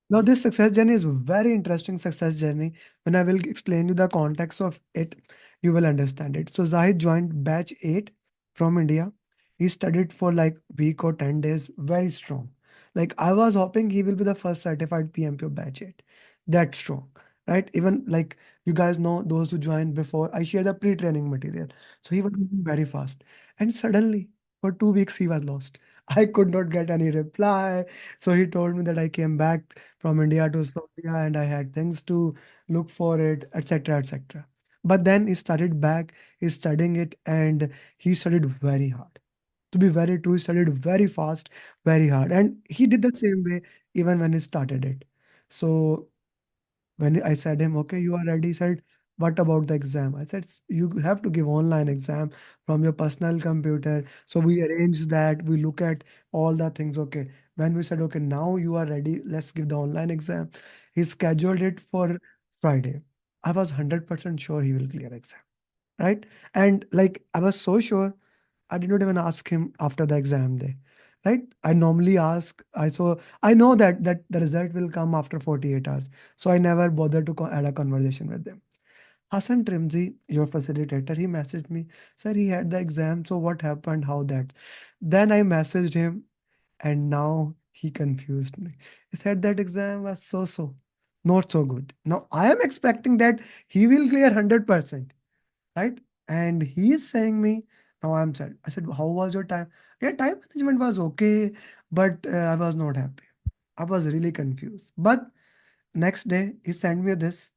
Now, this success journey is very interesting success journey. When I will explain you the context of it, you will understand it. So Zahid joined batch 8 from India. He studied for like week or 10 days, very strong. Like I was hoping he will be the first certified PMP of batch 8. That strong, right? Even like you guys know those who joined before, I share the pre-training material. So he was moving very fast. And suddenly, for 2 weeks, he was lost. I could not get any reply. So he told me that I came back from India to Saudi and I had things to look for it, etc., etc. But then he started back, he's studying it, and he studied very hard. To be very true, he studied very fast, very hard. And he did the same way even when he started it. So when I said him, okay, you are ready, he said, what about the exam? I said, You have to give online exam from your personal computer." So we arranged that, we look at all the things. Okay. When we said, okay, now you are ready, let's give the online exam. He scheduled it for Friday. I was 100% sure he will clear exam, right? And like I was so sure, I did not even ask him after the exam day, right? I normally ask. I know that the result will come after 48 hours, so I never bothered to add a conversation with them. Hassan Trimzi, your facilitator, he messaged me, sir, he had the exam, so what happened? How that? Then I messaged him, and now he confused me. He said that exam was so, not so good. Now I am expecting that he will clear 100%, right? And he is saying me, now I'm sad. I said, how was your time? Yeah, time management was okay, but I was not happy. I was really confused. But next day, he sent me this: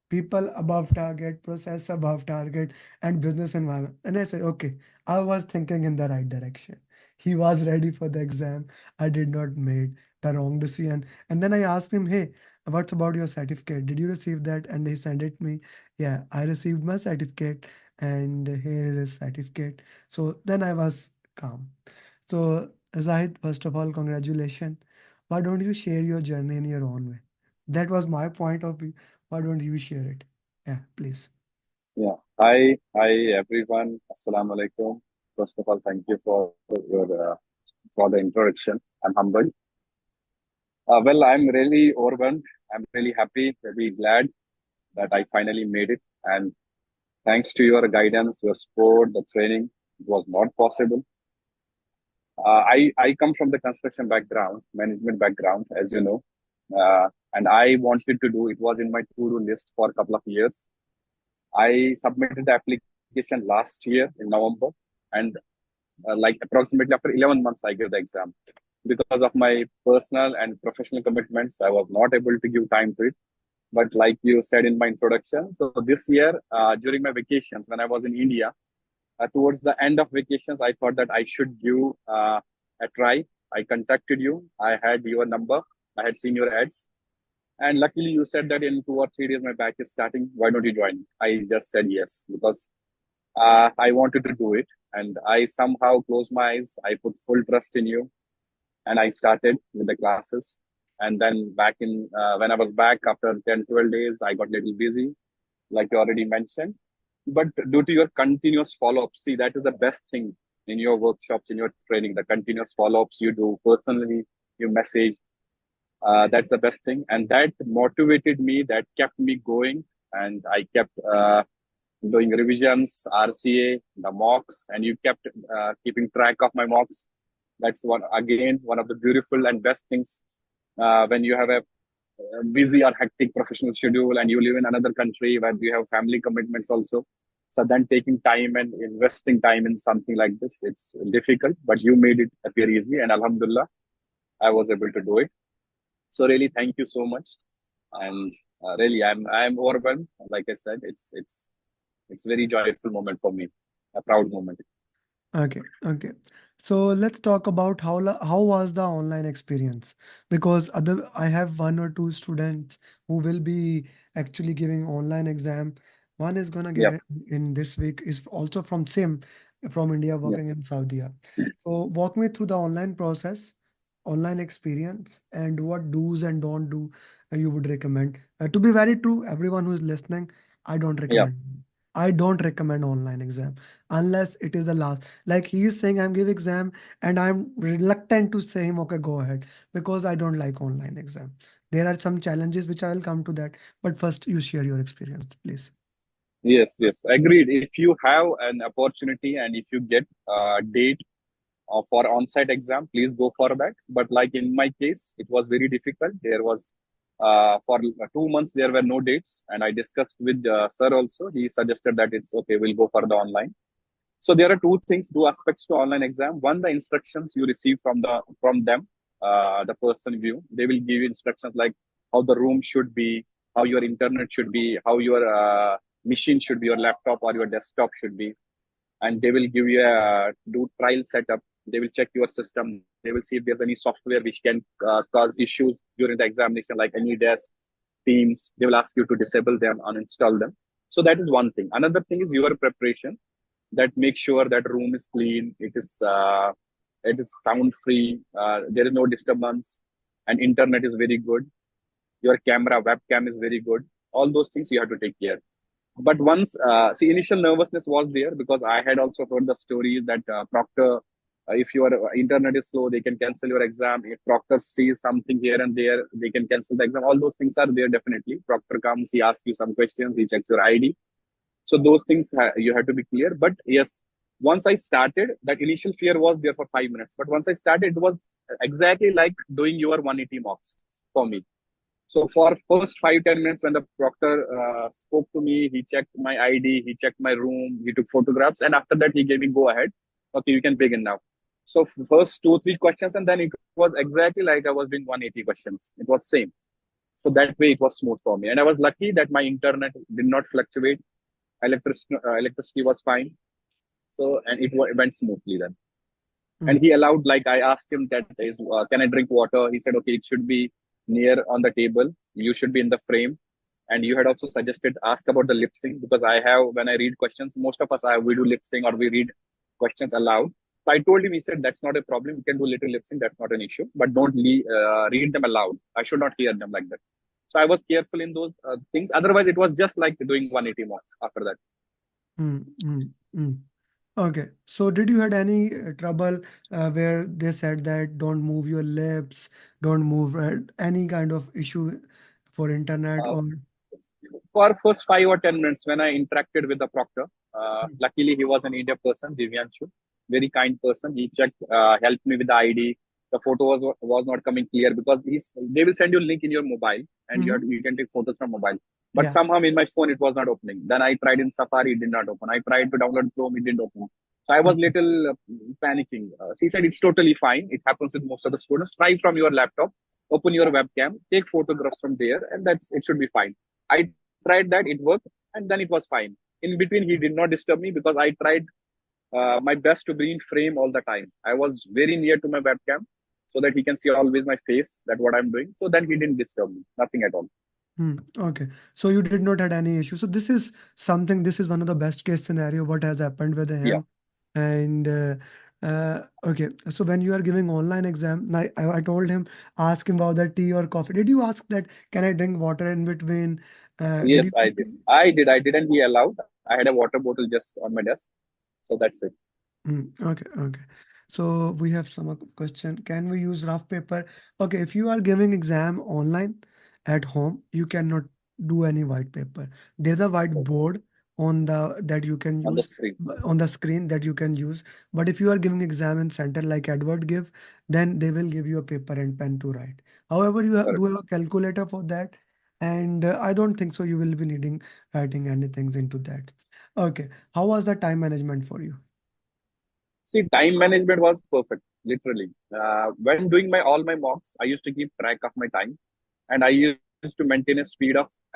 people above target, process above target, and business environment. And I said, okay, I was thinking in the right direction. He was ready for the exam. I did not make the wrong decision. And then I asked him, hey, what's about your certificate? Did you receive that? And he sent it me. Yeah, I received my certificate, and here is his certificate. So then I was calm. So Zahid, first of all, congratulations. Why don't you share your journey in your own way? That was my point of view. Why don't you share it? Yeah, please. Yeah. Hi, everyone. Assalamu alaikum. First of all, thank you for the introduction. I'm humbled. Well, I'm really overwhelmed. I'm really happy, really glad that I finally made it. And thanks to your guidance, your support, the training, it was not possible. I come from the construction background, management background, as you know. And I wanted to do, it was in my to-do list for a couple of years. I submitted the application last year in November, and like approximately after 11 months, I gave the exam. Because of my personal and professional commitments, I was not able to give time to it. But like you said in my introduction, so this year, during my vacations, when I was in India, towards the end of vacations, I thought that I should give a try. I contacted you. I had your number. I had seen your ads. And luckily, you said that in 2 or 3 days, my batch is starting. Why don't you join? I just said yes because I wanted to do it. And I somehow closed my eyes. I put full trust in you. And I started with the classes. And then when I was back after 10, 12 days, I got a little busy, like you already mentioned. But due to your continuous follow-up, see, that is the best thing in your workshops, in your training, the continuous follow-ups you do personally, you message, that's the best thing. And that motivated me, that kept me going. And I kept doing revisions, RCA, the mocks, and you kept keeping track of my mocks. That's one of the beautiful and best things when you have a busy or hectic professional schedule and you live in another country where you have family commitments also. So then taking time and investing time in something like this, it's difficult, but you made it appear easy. And Alhamdulillah, I was able to do it. So really, thank you so much. And really, I'm overwhelmed. Like I said, it's very joyful moment for me, a proud moment. Okay, okay. So let's talk about how was the online experience? Because other I have one or two students who will be actually giving online exam. One is gonna give Yep. it in this week, is also from SIM, from India, Yep. working in Saudi. So walk me through the online process, online experience, and what do's and don't do you would recommend. To be very true, everyone who is listening, I don't Yep. recommend. I don't recommend online exam unless it is the last. Like he is saying, I'm giving exam, and I'm reluctant to say him, okay, go ahead, because I don't like online exam. There are some challenges which I will come to that. But first, you share your experience, please. Yes, yes, agreed. If you have an opportunity and if you get a date for on-site exam, please go for that. But like in my case, it was very difficult. There was for 2 months there were no dates, and I discussed with sir also. He suggested that it's okay. We'll go for the online. So there are two things, two aspects to online exam. One, the instructions you receive from them, the person view. They will give you instructions like how the room should be, how your internet should be, how your machine should be, your laptop or your desktop should be, and they will give you a do trial setup. They will check your system. They will see if there's any software which can cause issues during the examination, like any desk, Teams. They will ask you to disable them, uninstall them. So that is one thing. Another thing is your preparation. That make sure that room is clean. It is sound free. There is no disturbance, and internet is very good. Your camera, webcam is very good. All those things you have to take care. But once, see, initial nervousness was there because I had also heard the stories that Proctor, if your internet is slow, they can cancel your exam. If Proctor sees something here and there, they can cancel the exam. All those things are there definitely. Proctor comes, he asks you some questions, he checks your ID. So those things you have to be clear. But yes, once I started, that initial fear was there for 5 minutes. But once I started, it was exactly like doing your 180 mocks for me. So for first 5-10 minutes, when the proctor spoke to me, he checked my ID, he checked my room, he took photographs, and after that he gave me go ahead. Okay, you can begin now. So first 2-3 questions, and then it was exactly like I was doing 180 questions. It was same. So that way it was smooth for me, and I was lucky that my internet did not fluctuate. Electricity was fine. So and it went smoothly then. And Hmm. he allowed, like I asked him that is, can I drink water? He said, okay, it should be near on the table. You should be in the frame. And you had also suggested ask about the lip sync because I have when I read questions, most of us we do lip sync or we read questions aloud. So I told him, he said that's not a problem. You can do little lip sync, that's not an issue, but don't read them aloud. I should not hear them like that. So I was careful in those things. Otherwise, it was just like doing 180 marks after that. Hmm. Hmm. Hmm. Okay. So did you had any trouble where they said that don't move your lips, don't move any kind of issue for internet Uh, or? for first 5 or 10 minutes when I interacted with the proctor, Hmm. luckily he was an India person, Divyanshu, very kind person. He checked, helped me with the ID. The photo was not coming clear because they will send you a link in your mobile and Hmm. you can take photos from mobile. But Yeah. somehow in my phone it was not opening. Then I tried in Safari, it did not open. I tried to download Chrome, it didn't open. So I was Okay. little panicking. He said it's totally fine. It happens with most of the students. Try from your laptop, open your webcam, take photographs from there, and it should be fine. I tried that, it worked, and then it was fine. In between, he did not disturb me because I tried my best to be in frame all the time. I was very near to my webcam so that he can see always my face, that what I'm doing. So then he didn't disturb me, nothing at all. Hmm. Okay. So you did not had any issue. So this is something, this is one of the best case scenario what has happened with Yeah. him. And okay. So when you are giving online exam, I told him, ask him about the tea or coffee. Did you ask that, can I drink water in between? Did you Yes, I ask did. him? I didn't be allowed. I had a water bottle just on my desk. So that's it. Okay, okay. So we have some question. Can we use rough paper? Okay, if you are giving exam online at home, you cannot do any white paper. There's a whiteboard on the that you can On the use screen. on the screen that you can use. But if you are giving exam in center like Edward give, then they will give you a paper and pen to write. However, do Correct. have a calculator for that, and I don't think so. You will be needing writing anything into that. Okay, how was the time management for you? See, time management was perfect, literally. When doing my all my mocks, I used to keep track of my time, and I used to maintain a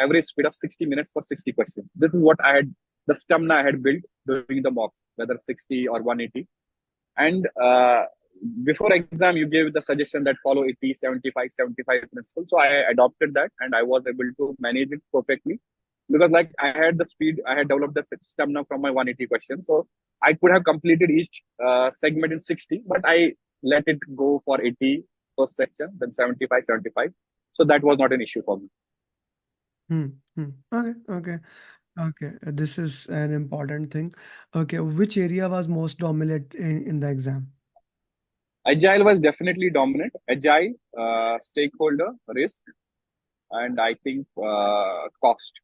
average speed of 60 minutes for 60 questions. This is what I had, the stamina I had built doing the mock, whether 60 or 180. And before exam, you gave the suggestion that follow 80, 75, 75 principle. So I adopted that, and I was able to manage it perfectly because like I had the speed, I had developed the stamina from my 180 questions. So I could have completed each segment in 60, but I let it go for 80 first section, then 75, 75. So that was not an issue for me. Hmm. Hmm. Okay. Okay. Okay, this is an important thing. Okay, which area was most dominant in the exam? Agile was definitely dominant. Agile, stakeholder, risk, and I think cost.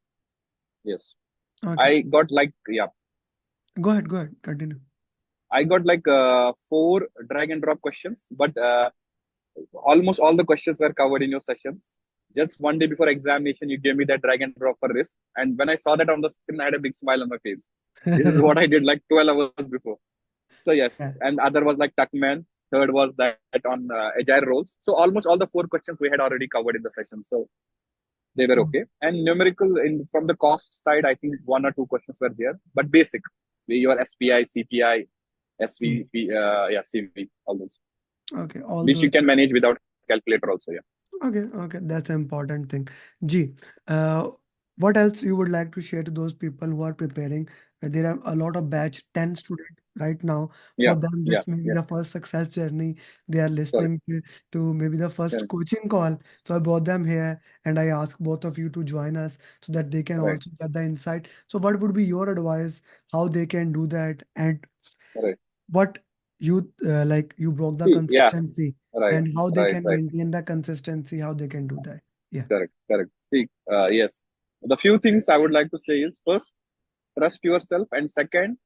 Yes, Okay, I got like yeah, go ahead, continue. I got like four drag and drop questions, but almost all the questions were covered in your sessions. Just one day before examination, you gave me that drag and drop for risk, and when I saw that on the screen, I had a big smile on my face. This is what I did like 12 hours before. So yes, Yeah. and other was like Tuckman. Third was that on agile roles. So almost all the four questions we had already covered in the session. So they were Mm, okay. And numerical in from the cost side, I think one or two questions were there, but basic. Your SPI, CPI, mm. SVP, yeah, CV, all those, Okay, all which you those. can manage without calculator also. Yeah. Okay, okay, that's an important thing. G, uh, what else you would like to share to those people who are preparing? There are a lot of batch 10 students right now. Yeah, For them, yeah, this may be yeah. the first success journey. They are Correct, listening to maybe the first correct, coaching call. So I brought them here and I ask both of you to join us so that they can right, also get the insight. So what would be your advice, how they can do that, and right. what you like you broke the See, yeah, consistency right, and how they right, can right. maintain the consistency, how they can do that. Yeah. Correct, correct. See, yes. The few things I would like to say is first, trust yourself, and second,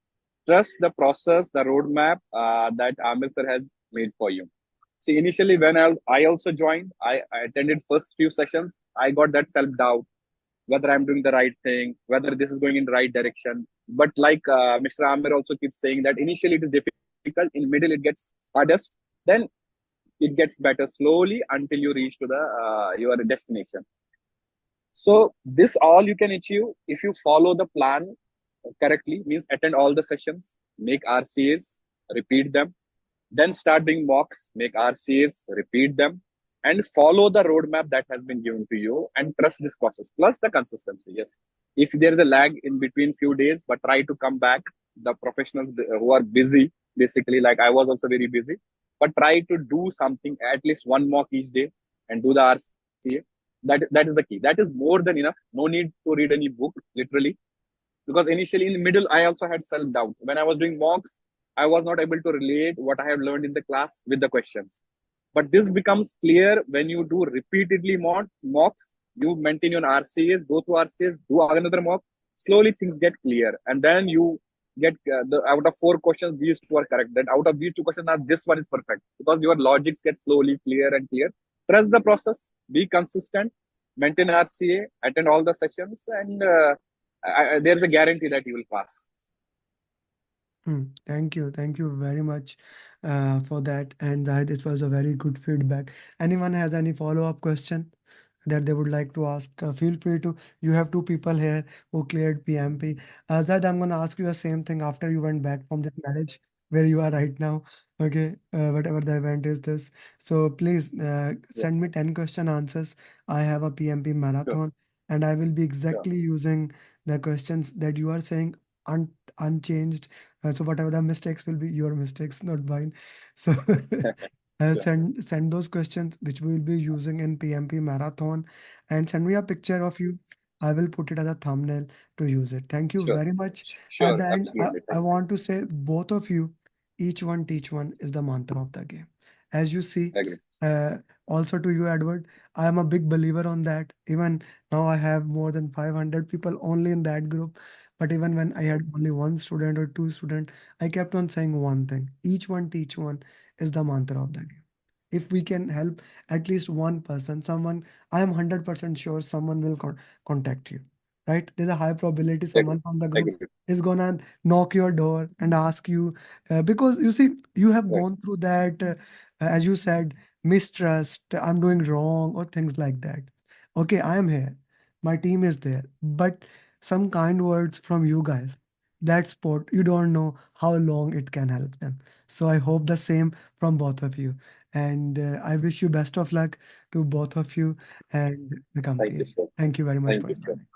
trust the process, the roadmap that Amir sir has made for you. See, initially when I also joined, I attended first few sessions. I got that self doubt whether I'm doing the right thing, whether this is going in the right direction. But like Mr. Amir also keeps saying that initially it is difficult, in middle it gets hardest, then it gets better slowly until you reach to the your destination. So this all you can achieve if you follow the plan correctly, means attend all the sessions, make RCAs, repeat them, then start doing mocks, make RCAs, repeat them, and follow the roadmap that has been given to you and trust this process. Plus the consistency. Yes. If there is a lag in between few days, but try to come back. The professionals who are busy, basically, like I was also very busy, but try to do something, at least one mock each day and do the RCA. That is the key. That is more than enough. No need to read any book, literally, because initially in the middle I also had self doubt when I was doing mocks. I was not able to relate what I have learned in the class with the questions, but this becomes clear when you do repeatedly mocks. You maintain your RCAs, go through RCAs, do another mock. Slowly things get clear, and then you get the out of four questions, these two are correct. Then out of these two questions, now this one is perfect because your logics get slowly clear and clear. Trust the process, be consistent, maintain RCA, attend all the sessions, and there's a guarantee that you will pass. Thank you very much for that. And Zahid, this was a very good feedback. Anyone has any follow-up question that they would like to ask? Feel free to. You have two people here who cleared PMP. Zahid, I'm gonna ask you the same thing after you went back from this marriage where you are right now. Okay, whatever the event is this. So please Yeah, send me 10 question answers. I have a PMP sure, marathon, and I will be sure. exactly using the questions that you are saying un unchanged, so whatever the mistakes will be your mistakes, not mine. So Sure, send those questions which we will be using in PMP marathon, and send me a picture of you. I will put it as a thumbnail to use it. Thank you sure, very much. At sure. the end, Absolutely. I Thanks. want to say both of you, each one teach one is the mantra of the game. As you see, Agree. uh, also to you, Edward, I am a big believer on that. Even now, I have more than 500 people only in that group. But even when I had only one student or two student, I kept on saying one thing: each one teach one is the mantra of the game. If we can help at least one person, someone, I am 100% sure someone will contact you, right? There's a high probability Agree. someone from the group Agree. is gonna knock your door and ask you, because you see, you have Right. gone through that, as you said, mistrust, I'm doing wrong, or things like that. Okay, I am here, my team is there, but some kind words from you guys, that sport, you don't know how long it can help them. So I hope the same from both of you. And I wish you best of luck to both of you and the Thank you, company. sir. Thank you very much Thank for you, sir. joining.